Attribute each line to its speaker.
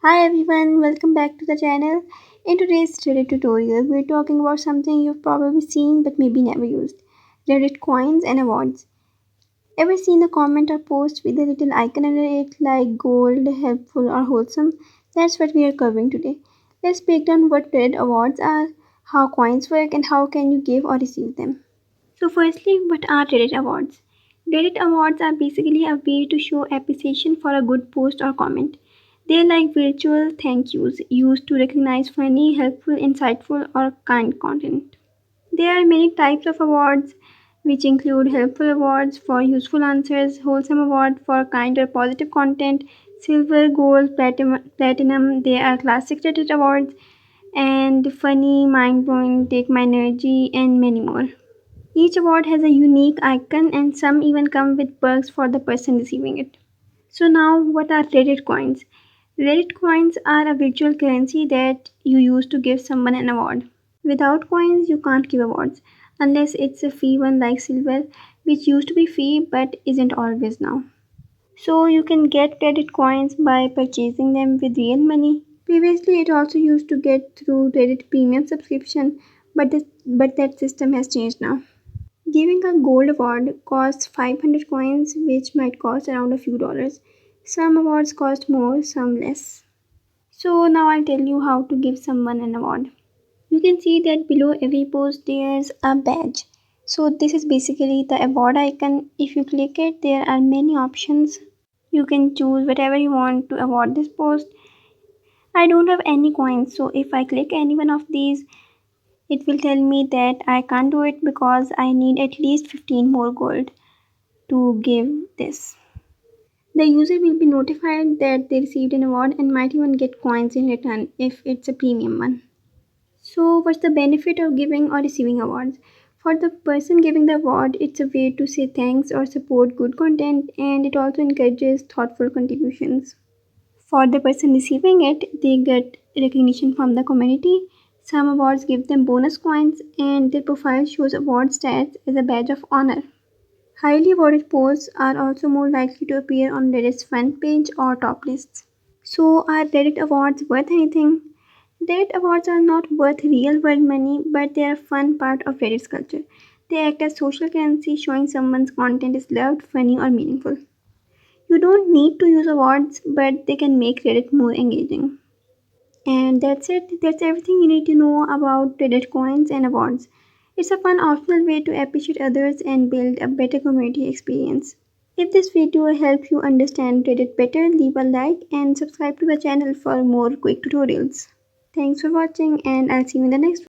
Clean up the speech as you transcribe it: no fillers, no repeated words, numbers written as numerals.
Speaker 1: Hi everyone, welcome back to the channel. In today's Reddit tutorial, we're talking about something you've probably seen but maybe never used. Reddit coins and awards. Ever seen a comment or post with a little icon under it like gold, helpful or wholesome? That's what we are covering today. Let's break down what Reddit awards are, how coins work and how can you give or receive them. So firstly, what are Reddit awards? Reddit awards are basically a way to show appreciation for a good post or comment. They're like virtual thank yous used to recognize funny, helpful, insightful, or kind content. There are many types of awards, which include helpful awards for useful answers, wholesome award for kind or positive content, silver, gold, platinum. There are classic Reddit awards, and funny, mind blowing, take my energy, and many more. Each award has a unique icon and some even come with perks for the person receiving it. So now what are Reddit coins? Reddit coins are a virtual currency that you use to give someone an award. Without coins you can't give awards unless it's a free one like silver, which used to be free but isn't always now. So you can get Reddit coins by purchasing them with real money. Previously it also used to get through Reddit premium subscription, but that system has changed now. Giving a gold award costs 500 coins, which might cost around a few dollars. Some awards cost more, some less. So now I'll tell you how to give someone an award. You can see that below every post there's a badge. So this is basically the award icon. If you click it, there are many options. You can choose whatever you want to award this post. I don't have any coins, so if I click any one of these, it will tell me that I can't do it because I need at least 15 more gold to give this. The user will be notified that they received an award and might even get coins in return if it's a premium one. So, what's the benefit of giving or receiving awards? For the person giving the award, it's a way to say thanks or support good content, and it also encourages thoughtful contributions. For the person receiving it, they get recognition from the community. Some awards give them bonus coins, and their profile shows award stats as a badge of honor. Highly voted posts are also more likely to appear on Reddit's front page or top lists. So, are Reddit awards worth anything? Reddit awards are not worth real world money, but they are a fun part of Reddit's culture. They act as social currency, showing someone's content is loved, funny, or meaningful. You don't need to use awards, but they can make Reddit more engaging. And that's it. That's everything you need to know about Reddit coins and awards. It's a fun optional way to appreciate others and build a better community experience. If this video helped you understand Reddit better, leave a like and subscribe to the channel for more quick tutorials. Thanks for watching and I'll see you in the next one.